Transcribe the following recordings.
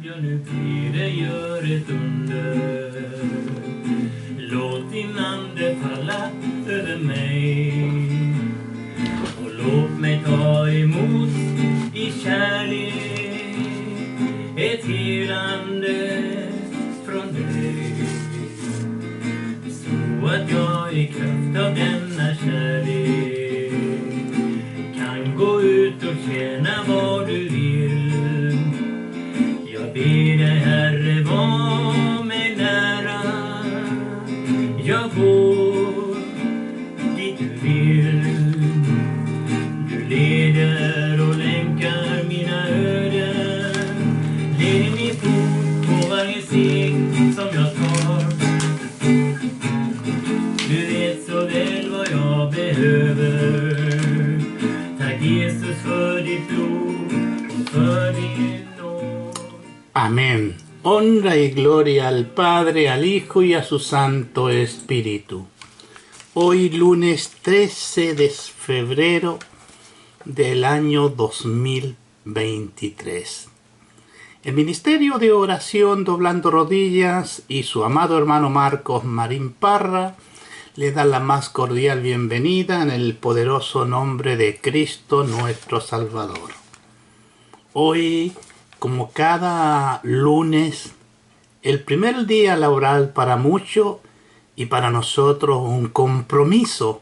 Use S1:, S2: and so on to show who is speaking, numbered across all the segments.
S1: Ja, nu blir det gör ett under. Låt din ande falla över mig. Och låt mig ta emot i kärlek ett helande från dig. Så att jag i kraft av denna kärlek kan gå ut och tjäna vad du vill. Jag ber dig, Herre, var mig nära. Jag går dit du vill. Du leder och länkar mina öden. Led min fot på varje steg som jag tar. Du vet så väl vad jag behöver. Tack Jesus för ditt blod och för din nåd.
S2: Amén. Honra y gloria al Padre, al Hijo y a su Santo Espíritu. Hoy lunes 13 de febrero del año 2023. El Ministerio de Oración Doblando Rodillas y su amado hermano Marcos Marín Parra le dan la más cordial bienvenida en el poderoso nombre de Cristo nuestro Salvador. Hoy, como cada lunes, el primer día laboral para muchos y para nosotros un compromiso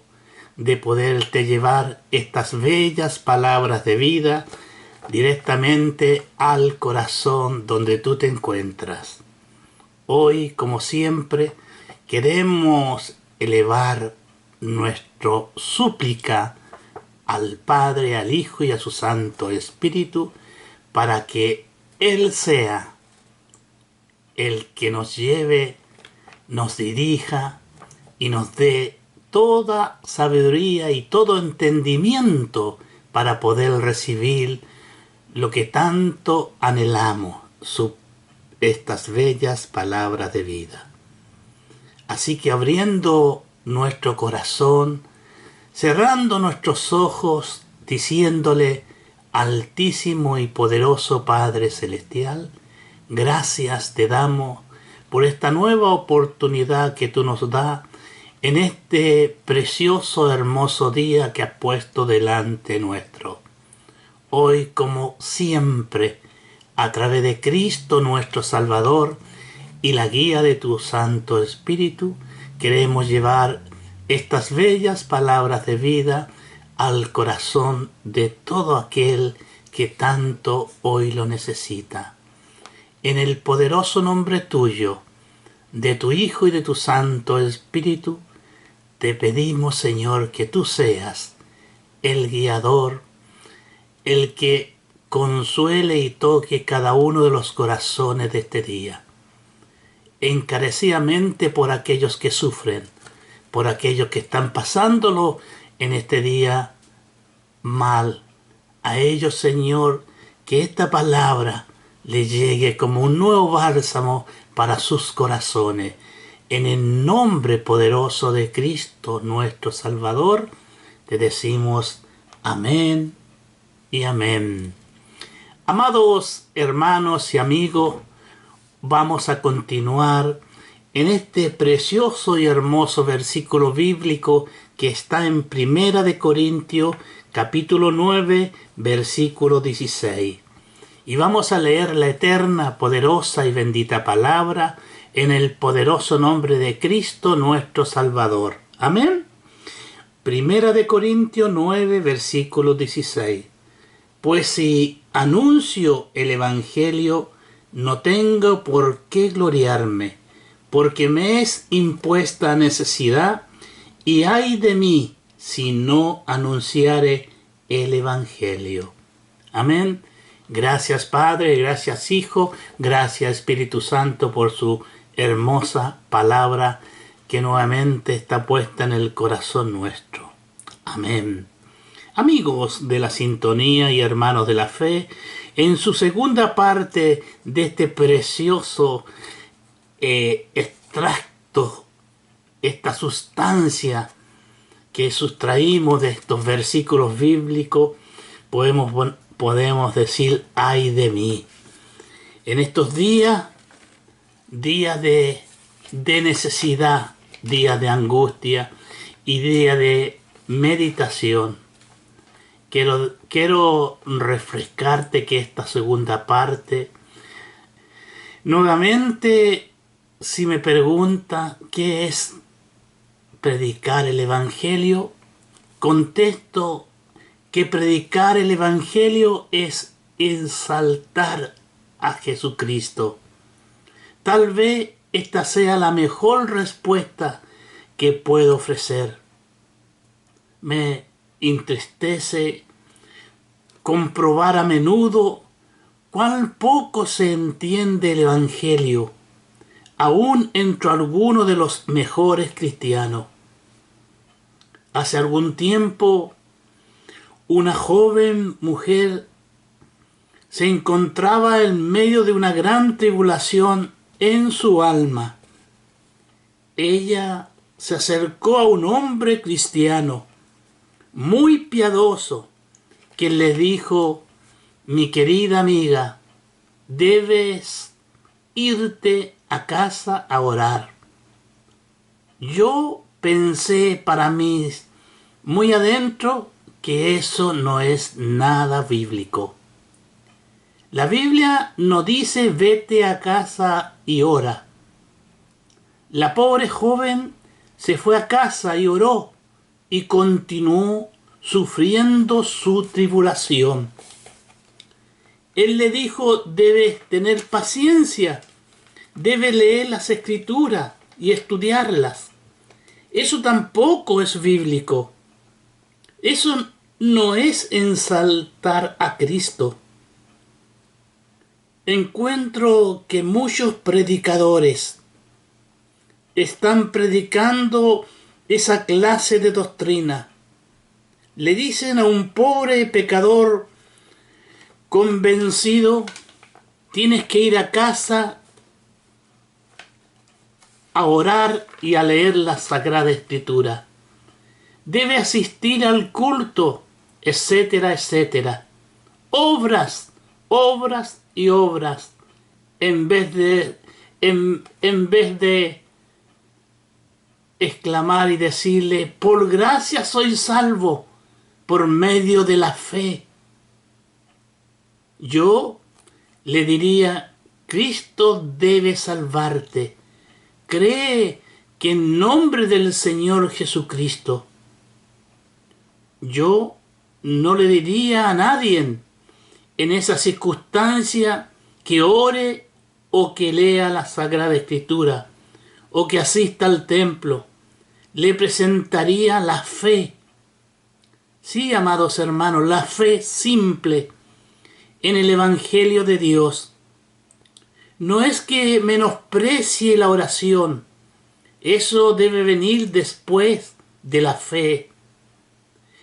S2: de poderte llevar estas bellas palabras de vida directamente al corazón donde tú te encuentras. Hoy, como siempre, queremos elevar nuestra súplica al Padre, al Hijo y a su Santo Espíritu para que Él sea el que nos lleve, nos dirija y nos dé toda sabiduría y todo entendimiento para poder recibir lo que tanto anhelamos, estas bellas palabras de vida. Así que abriendo nuestro corazón, cerrando nuestros ojos, diciéndole: Altísimo y poderoso Padre Celestial, gracias te damos por esta nueva oportunidad que tú nos das en este precioso, hermoso día que has puesto delante nuestro. Hoy, como siempre, a través de Cristo nuestro Salvador y la guía de tu Santo Espíritu, queremos llevar estas bellas palabras de vida al corazón de todo aquel que tanto hoy lo necesita. En el poderoso nombre tuyo, de tu Hijo y de tu Santo Espíritu, te pedimos, Señor, que tú seas el guiador, el que consuele y toque cada uno de los corazones de este día. Encarecidamente por aquellos que sufren, por aquellos que están pasándolo en este día mal. A ellos, Señor, que esta palabra le llegue como un nuevo bálsamo para sus corazones. En el nombre poderoso de Cristo, nuestro Salvador, te decimos amén y amén. Amados hermanos y amigos, vamos a continuar en este precioso y hermoso versículo bíblico que está en 1 Corintios, capítulo 9, versículo 16. Y vamos a leer la eterna, poderosa y bendita palabra en el poderoso nombre de Cristo nuestro Salvador. Amén. 1 Corintios 9, versículo 16. Pues si anuncio el Evangelio, no tengo por qué gloriarme, porque me es impuesta necesidad, y ay de mí si no anunciare el Evangelio. Amén. Gracias Padre, gracias Hijo, gracias Espíritu Santo por su hermosa palabra que nuevamente está puesta en el corazón nuestro. Amén. Amigos de la sintonía y hermanos de la fe, en su segunda parte de este precioso extracto, esta sustancia que sustraímos de estos versículos bíblicos, podemos decir, ay de mí. En estos días, días de necesidad, días de angustia y días de meditación, quiero refrescarte que esta segunda parte, nuevamente, si me pregunta qué es predicar el Evangelio, contesto que predicar el Evangelio es exaltar a Jesucristo. Tal vez esta sea la mejor respuesta que puedo ofrecer. Me entristece comprobar a menudo cuán poco se entiende el Evangelio, aún entre algunos de los mejores cristianos. Hace algún tiempo, una joven mujer se encontraba en medio de una gran tribulación en su alma. Ella se acercó a un hombre cristiano, muy piadoso, que le dijo: mi querida amiga, debes irte a casa a orar. Yo pensé para mí muy adentro que eso no es nada bíblico. La Biblia no dice vete a casa y ora. La pobre joven se fue a casa y oró y continuó sufriendo su tribulación. Él le dijo: debes tener paciencia, debes leer las Escrituras y estudiarlas. Eso tampoco es bíblico. Eso no es exaltar a Cristo. Encuentro que muchos predicadores están predicando esa clase de doctrina. Le dicen a un pobre pecador convencido: tienes que ir a casa a orar y a leer la Sagrada Escritura. Debe asistir al culto, etcétera, etcétera. Obras, obras y obras, en vez de exclamar y decirle: por gracia soy salvo, por medio de la fe. Yo le diría: Cristo debe salvarte. Cree que en nombre del Señor Jesucristo. Yo no le diría a nadie en esa circunstancia que ore o que lea la Sagrada Escritura o que asista al templo. Le presentaría la fe. Sí, amados hermanos, la fe simple en el Evangelio de Dios. No es que menosprecie la oración. Eso debe venir después de la fe.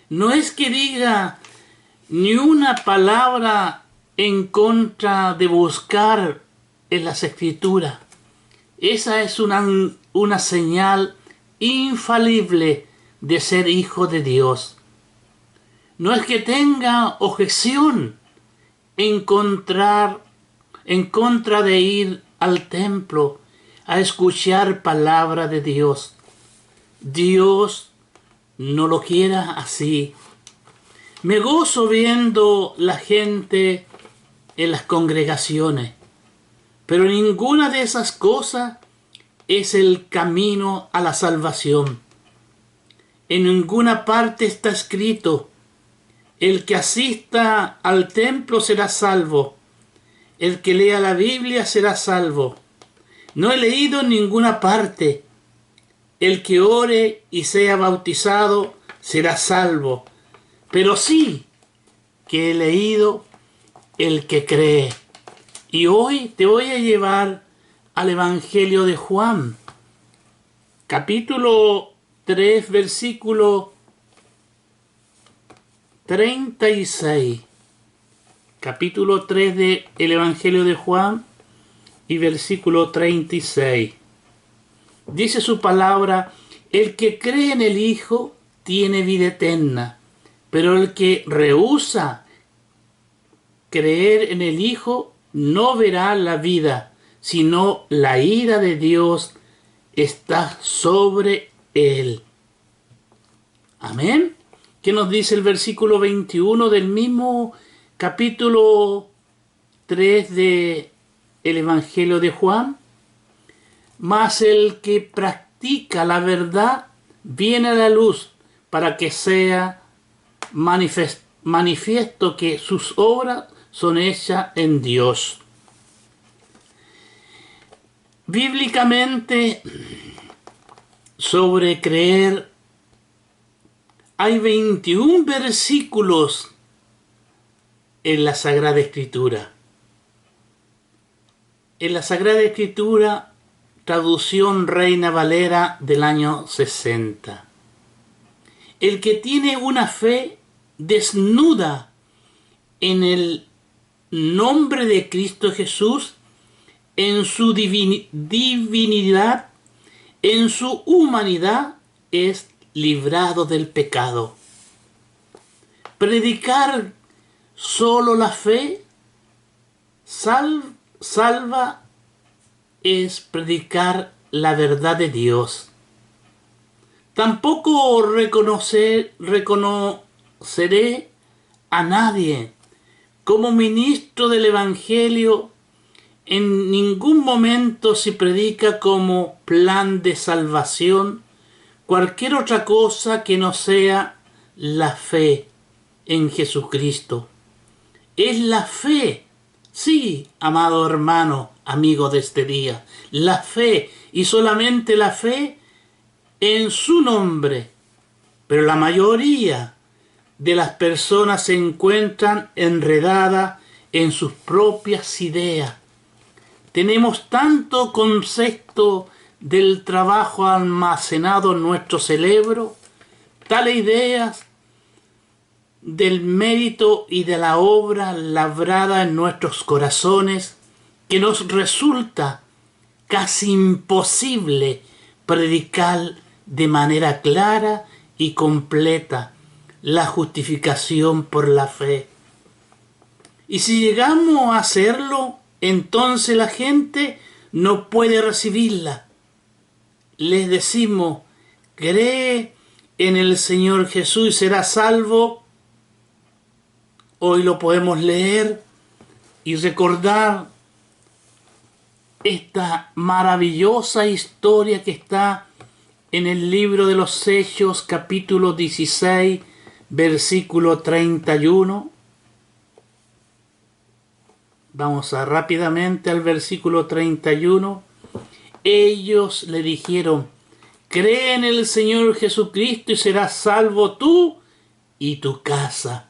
S2: No es que diga ni una palabra en contra de buscar en las Escrituras. Esa es una señal infalible de ser hijo de Dios. No es que tenga objeción en contra de ir al templo a escuchar palabra de Dios. Dios no lo quiera así. Me gozo viendo la gente en las congregaciones, pero ninguna de esas cosas es el camino a la salvación. En ninguna parte está escrito: el que asista al templo será salvo, el que lea la Biblia será salvo. No he leído en ninguna parte: el que ore y sea bautizado será salvo. Pero sí que he leído: el que cree. Y hoy te voy a llevar al Evangelio de Juan, capítulo 3, versículo 36. Capítulo 3 del Evangelio de Juan y versículo 36. Dice su palabra: el que cree en el Hijo tiene vida eterna, pero el que rehúsa creer en el Hijo no verá la vida, sino la ira de Dios está sobre él. Amén. ¿Qué nos dice el versículo 21 del mismo capítulo 3 de el Evangelio de Juan? Mas el que practica la verdad viene a la luz para que sea manifiesto que sus obras son hechas en Dios. Bíblicamente, sobre creer, hay 21 versículos en la Sagrada Escritura. En la Sagrada Escritura, traducción Reina Valera del año 60. El que tiene una fe desnuda en el nombre de Cristo Jesús, en su divinidad, en su humanidad, es librado del pecado. Predicar solo la fe salva es predicar la verdad de Dios. Tampoco reconoceré a nadie como ministro del Evangelio. En ningún momento se predica como plan de salvación cualquier otra cosa que no sea la fe en Jesucristo. Es la fe, sí, amado hermano, amigo de este día, la fe y solamente la fe en su nombre. Pero la mayoría de las personas se encuentran enredadas en sus propias ideas. Tenemos tanto concepto del trabajo almacenado en nuestro cerebro, tales ideas del mérito y de la obra labrada en nuestros corazones, que nos resulta casi imposible predicar de manera clara y completa la justificación por la fe. Y si llegamos a hacerlo, entonces la gente no puede recibirla. Les decimos, cree en el Señor Jesús y serás salvo. Hoy lo podemos leer y recordar esta maravillosa historia que está en el libro de los Hechos, capítulo 16, versículo 31. Vamos rápidamente al versículo 31. Ellos le dijeron, cree en el Señor Jesucristo y serás salvo tú y tu casa.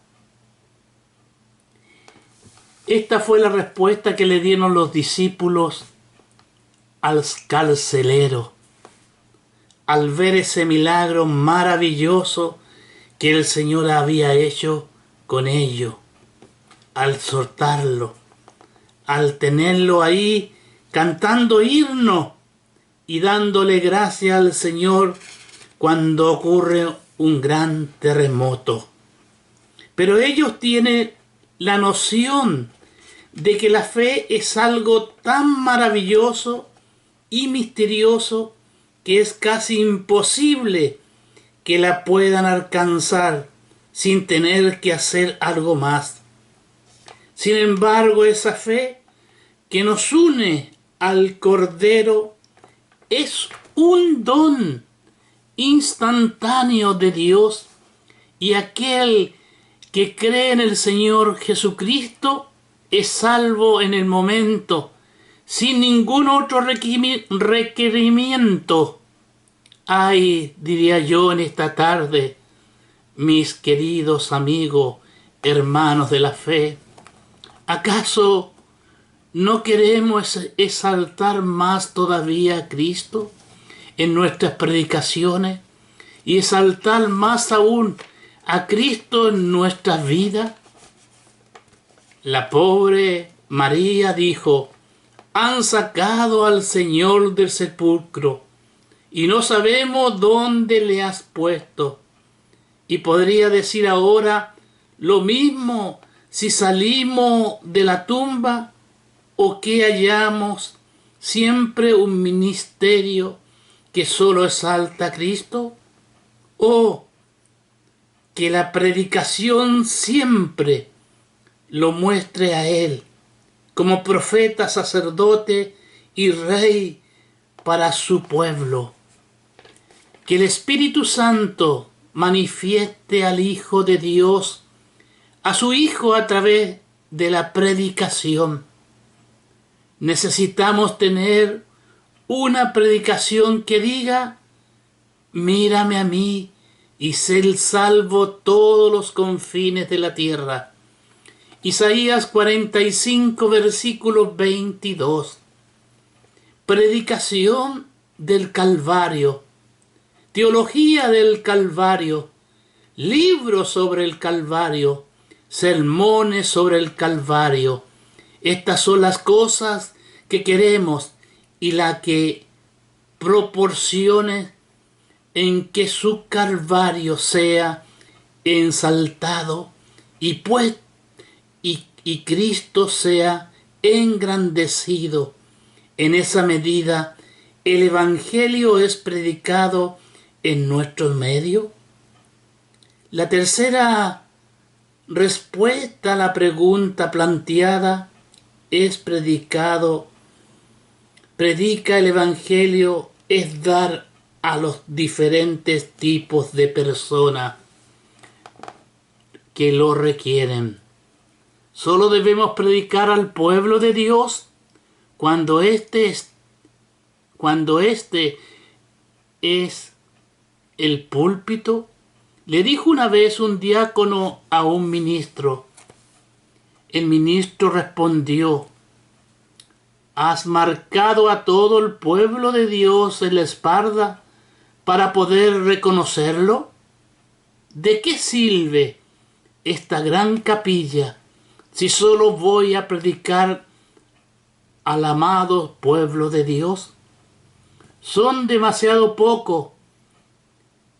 S2: Esta fue la respuesta que le dieron los discípulos al carcelero, al ver ese milagro maravilloso que el Señor había hecho con ellos, al soltarlo, al tenerlo ahí cantando himnos y dándole gracias al Señor cuando ocurre un gran terremoto. Pero ellos tienen la noción de que la fe es algo tan maravilloso y misterioso que es casi imposible que la puedan alcanzar sin tener que hacer algo más. Sin embargo, esa fe que nos une al Cordero es un don instantáneo de Dios, y aquel que cree en el Señor Jesucristo es salvo en el momento, sin ningún otro requerimiento. Ay, diría yo en esta tarde, mis queridos amigos, hermanos de la fe, ¿acaso no queremos exaltar más todavía a Cristo en nuestras predicaciones y exaltar más aún a Cristo en nuestras vidas? La pobre María dijo, han sacado al Señor del sepulcro y no sabemos dónde le has puesto. Y podría decir ahora lo mismo si salimos de la tumba ¿O que hallamos siempre un ministerio que solo exalta a Cristo? ¿O que la predicación siempre lo muestre a Él como profeta, sacerdote y rey para su pueblo? Que el Espíritu Santo manifieste al Hijo de Dios, a su Hijo a través de la predicación. Necesitamos tener una predicación que diga: mírame a mí y sé salvo todos los confines de la tierra. Isaías 45, versículo 22. Predicación del Calvario, teología del Calvario, libros sobre el Calvario, sermones sobre el Calvario. Estas son las cosas que queremos y la que proporcione en que su Calvario sea ensaltado y Cristo sea engrandecido. En esa medida, el Evangelio es predicado en nuestro medio. La tercera respuesta a la pregunta planteada es predica el Evangelio, es dar a los diferentes tipos de personas que lo requieren. Solo debemos predicar al pueblo de Dios cuando este es el púlpito. Le dijo una vez un diácono a un ministro. El ministro respondió: ¿has marcado a todo el pueblo de Dios en la espalda para poder reconocerlo? ¿De qué sirve esta gran capilla si solo voy a predicar al amado pueblo de Dios? Son demasiado poco.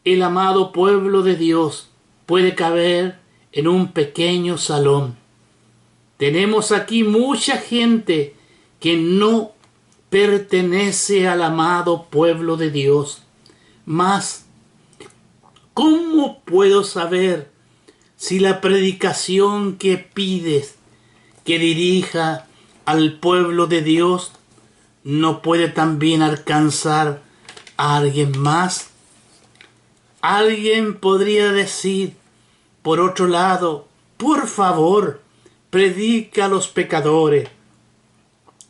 S2: El amado pueblo de Dios puede caber en un pequeño salón. Tenemos aquí mucha gente que no pertenece al amado pueblo de Dios. Mas, ¿cómo puedo saber si la predicación que pides que dirija al pueblo de Dios no puede también alcanzar a alguien más? Alguien podría decir, por otro lado: por favor, predica a los pecadores.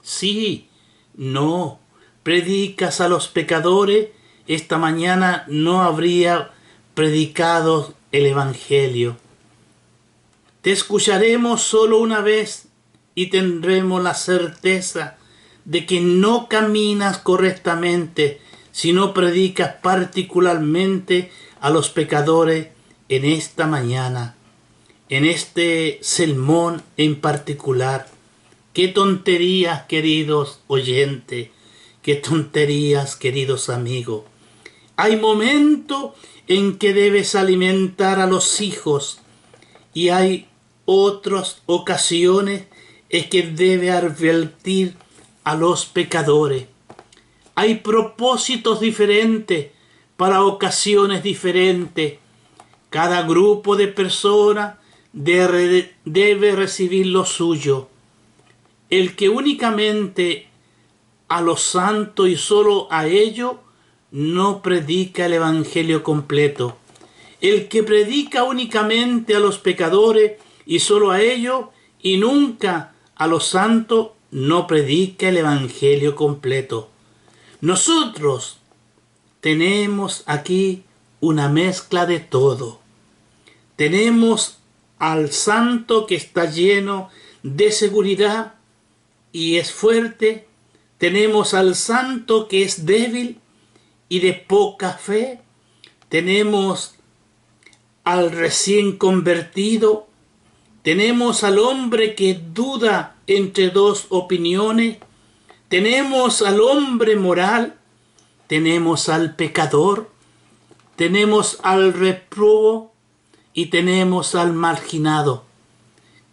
S2: Sí, no, predicas a los pecadores, esta mañana no habría predicado el Evangelio. Te escucharemos solo una vez y tendremos la certeza de que no caminas correctamente si no predicas particularmente a los pecadores en esta mañana, en este sermón en particular. Qué tonterías, queridos oyentes, qué tonterías, queridos amigos. Hay momentos en que debes alimentar a los hijos y hay otras ocasiones en que debes advertir a los pecadores. Hay propósitos diferentes para ocasiones diferentes. Cada grupo de personas debe recibir lo suyo. El que únicamente a los santos y solo a ellos no predica el Evangelio completo. El que predica únicamente a los pecadores y solo a ellos y nunca a los santos no predica el Evangelio completo. Nosotros tenemos aquí una mezcla de todo. Tenemos al santo que está lleno de seguridad y es fuerte. Tenemos al santo que es débil y de poca fe. Tenemos al recién convertido. Tenemos al hombre que duda entre dos opiniones. Tenemos al hombre moral. Tenemos al pecador. Tenemos al réprobo y tenemos al marginado.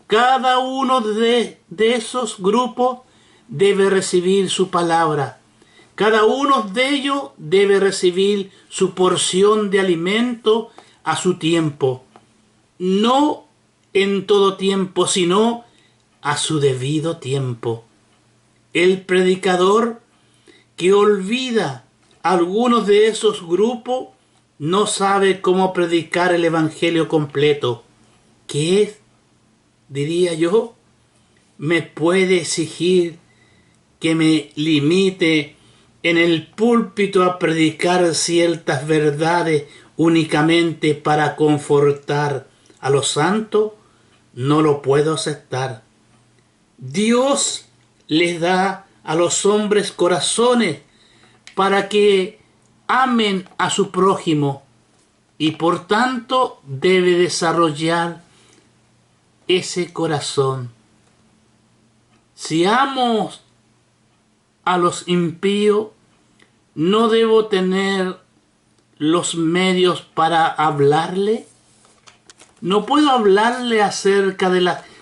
S2: Cada uno de esos grupos debe recibir su palabra. Cada uno de ellos debe recibir su porción de alimento a su tiempo. No en todo tiempo, sino a su debido tiempo. El predicador que olvida algunos de esos grupos no sabe cómo predicar el evangelio completo, que es, diría yo, me puede exigir que me limite en el púlpito a predicar ciertas verdades únicamente para confortar a los santos. No lo puedo aceptar. Dios les da a los hombres corazones para que amen a su prójimo y por tanto debe desarrollar ese corazón. Si amo a los impíos, no debo tener los medios para hablarle. No puedo hablarle acerca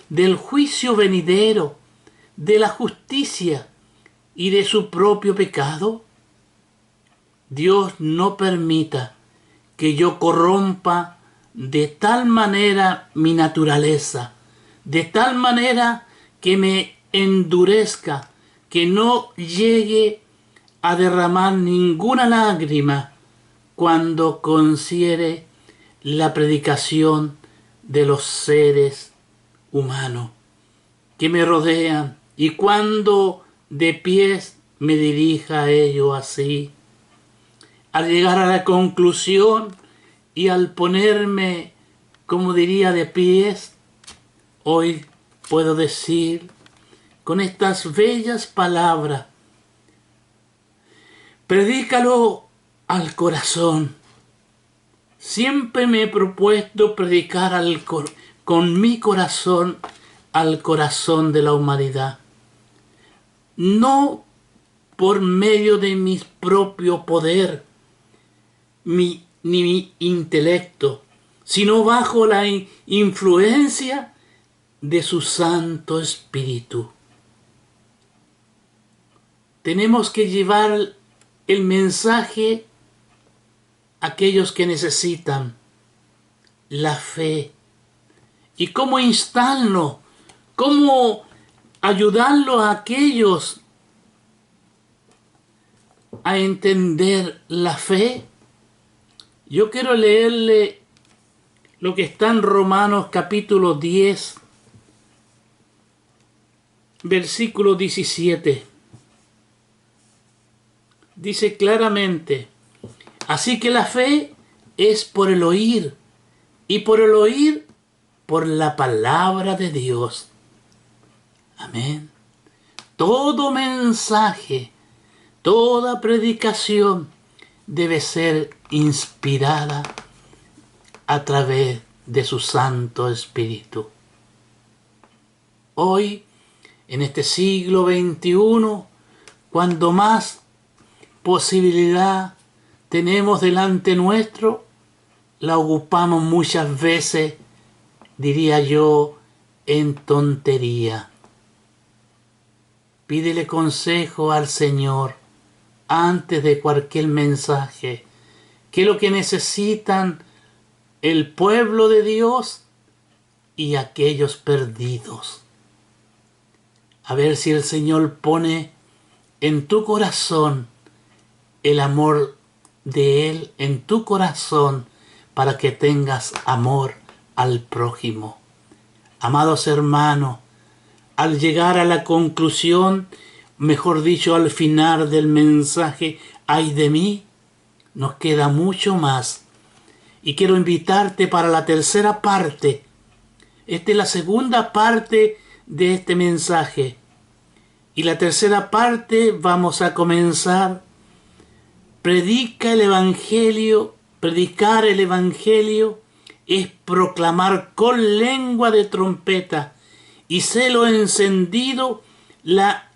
S2: del juicio venidero, de la justicia y de su propio pecado. Dios no permita que yo corrompa de tal manera mi naturaleza, de tal manera que me endurezca, que no llegue a derramar ninguna lágrima cuando considere la predicación de los seres humanos que me rodean y cuando de pies me dirija a ellos así. Al llegar a la conclusión y al ponerme, como diría, de pies, hoy puedo decir con estas bellas palabras: predícalo al corazón. Siempre me he propuesto predicar con mi corazón al corazón de la humanidad. No por medio de mi propio poder, ni mi intelecto, sino bajo la influencia de su Santo Espíritu. Tenemos que llevar el mensaje a aquellos que necesitan la fe. ¿Y cómo instarlo? ¿Cómo ayudarlo a aquellos a entender la fe? Yo quiero leerle lo que está en Romanos capítulo 10, versículo 17. Dice claramente: así que la fe es por el oír, y por el oír por la palabra de Dios. Amén. Todo mensaje, toda predicación debe ser inspirada a través de su Santo Espíritu. Hoy, en este siglo XXI, cuando más posibilidad tenemos delante nuestro, la ocupamos muchas veces, diría yo, en tontería. Pídele consejo al Señor antes de cualquier mensaje, que es lo que necesitan el pueblo de Dios y aquellos perdidos. A ver si el Señor pone en tu corazón el amor de Él, en tu corazón, para que tengas amor al prójimo. Amados hermanos, al llegar a la conclusión, mejor dicho, al final del mensaje, ay de mí, nos queda mucho más. Y quiero invitarte para la tercera parte. Esta es la segunda parte de este mensaje. Y la tercera parte vamos a comenzar. Predicar el Evangelio es proclamar con lengua de trompeta y celo encendido la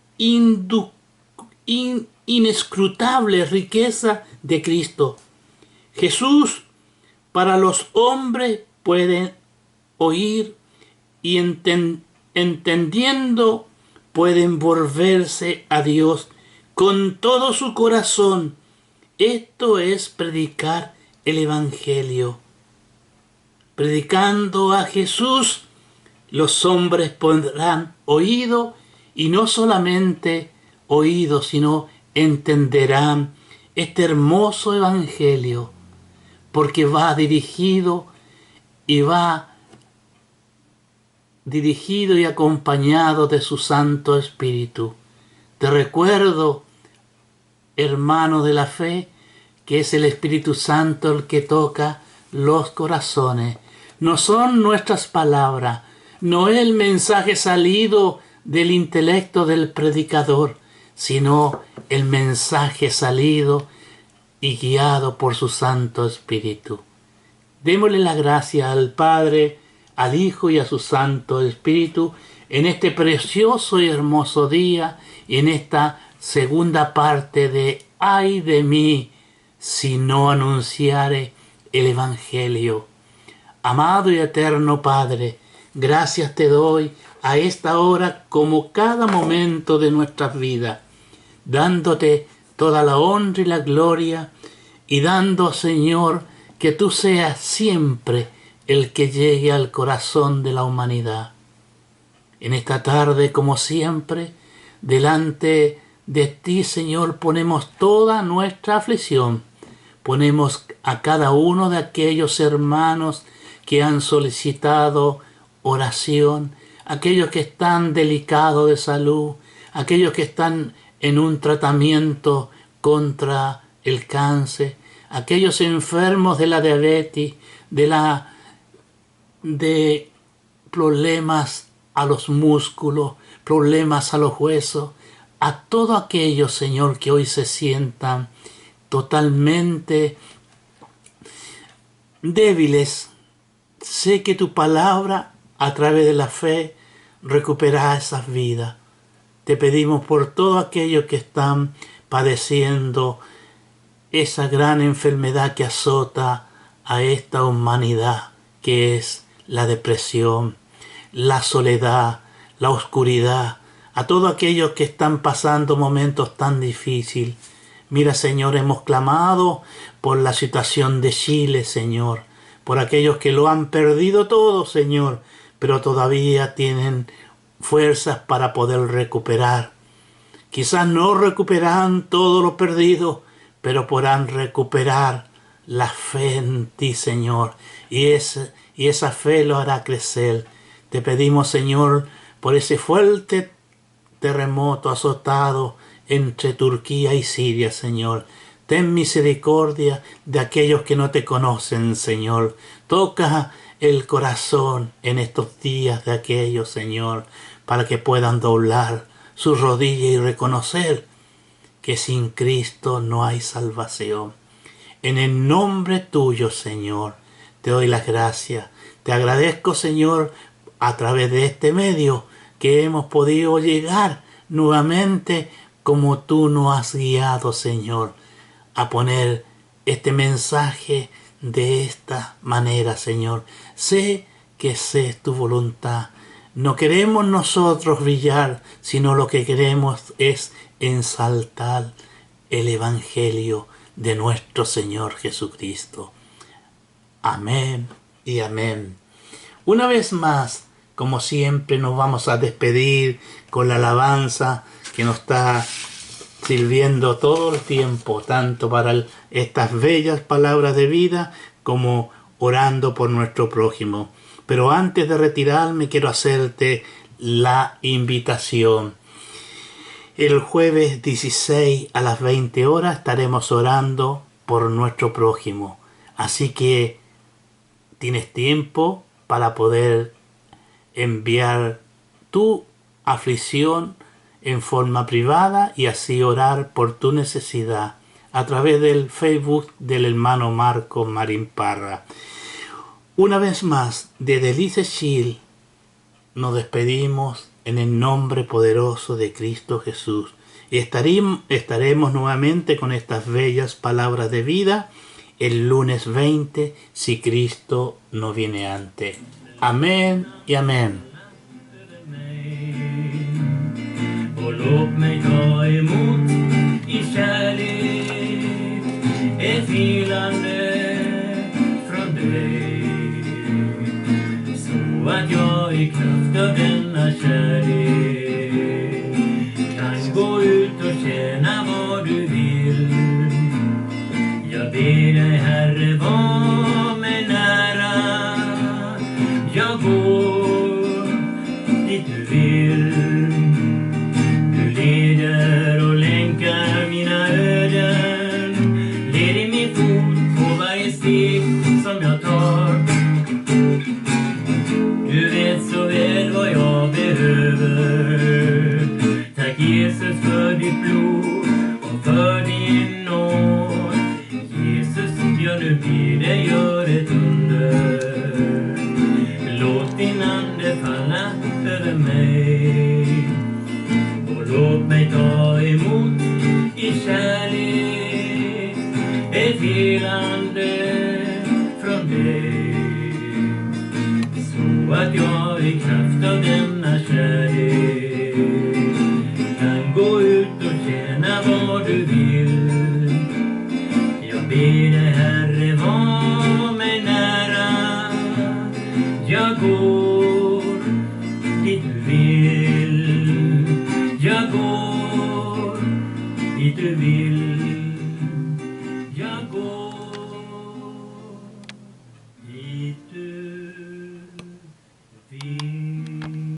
S2: inescrutable riqueza de Cristo. Jesús para los hombres puede oír y entendiendo pueden volverse a Dios con todo su corazón. Esto es predicar el Evangelio. Predicando a Jesús, los hombres pondrán oído, y no solamente oído, sino entenderán este hermoso Evangelio, porque va dirigido y acompañado de su Santo Espíritu. Te recuerdo, hermano de la fe, que es el Espíritu Santo el que toca los corazones. No son nuestras palabras, no es el mensaje salido del intelecto del predicador, sino el mensaje salido y guiado por su Santo Espíritu. Démosle la gracia al Padre, al Hijo y a su Santo Espíritu en este precioso y hermoso día y en esta segunda parte de ¡ay de mí si no anunciare el Evangelio! Amado y eterno Padre, gracias te doy a esta hora como cada momento de nuestras vidas, dándote toda la honra y la gloria y dando, Señor, que tú seas siempre el que llegue al corazón de la humanidad. En esta tarde, como siempre, delante de ti, Señor, ponemos toda nuestra aflicción. Ponemos a cada uno de aquellos hermanos que han solicitado oración, aquellos que están delicados de salud, aquellos que están en un tratamiento contra el cáncer, aquellos enfermos de la diabetes, de problemas a los músculos, problemas a los huesos, a todos aquellos, Señor, que hoy se sientan totalmente débiles. Sé que tu palabra, a través de la fe, recuperará esas vidas. Te pedimos por todos aquellos que están padeciendo esa gran enfermedad que azota a esta humanidad, que es la depresión, la soledad, la oscuridad, a todos aquellos que están pasando momentos tan difíciles. Mira, Señor, hemos clamado por la situación de Chile, Señor, por aquellos que lo han perdido todo, Señor, pero todavía tienen fuerzas para poder recuperar. Quizás no recuperarán todo lo perdido, pero podrán recuperar la fe en ti, Señor, y esa fe lo hará crecer. Te pedimos, Señor, por ese fuerte terremoto azotado entre Turquía y Siria, Señor. Ten misericordia de aquellos que no te conocen, Señor. Toca el corazón en estos días de aquellos, Señor, para que puedan doblar sus rodillas y reconocer que sin Cristo no hay salvación. En el nombre tuyo, Señor, te doy las gracias. Te agradezco, Señor, a través de este medio que hemos podido llegar nuevamente como tú nos has guiado, Señor, a poner este mensaje de esta manera, Señor. Sé que es tu voluntad. No queremos nosotros brillar, sino lo que queremos es ensaltar el Evangelio de nuestro Señor Jesucristo. Amén y amén. Una vez más, como siempre, nos vamos a despedir con la alabanza que nos está sirviendo todo el tiempo, tanto para estas bellas palabras de vida como orando por nuestro prójimo. Pero antes de retirarme, quiero hacerte la invitación. El jueves 16 a las 20 horas estaremos orando por nuestro prójimo. Así que tienes tiempo para poder enviar tu aflicción en forma privada y así orar por tu necesidad a través del Facebook del hermano Marcos Marín Parra. Una vez más, desde Lice Chile, nos despedimos en el nombre poderoso de Cristo Jesús. Y estaremos nuevamente con estas bellas palabras de vida el lunes 20, si Cristo no viene antes. Amén y amén.
S1: att jag i kraft av denna kärlek kan gå ut och tjäna vad du vill. Jag ber dig, Herre, var mig nära. Jag går dit du vill. Du leder och länkar mina öden. Led i min fot på varje steg som jag tar. Du vet så väl vad jag behöver. Tack Jesus för ditt blod och för din nåd. Jesus, jag nu ber dig, gör ett under. Låt din ande falla över mig. Och låt mig ta emot i kärlek ett helande från dig. Så att jag i kraft av denna kärlek kan gå ut och tjäna vad du vill. Jag ber dig, Herre, var mig nära. Jag går dit du vill. Jag går dit du vill.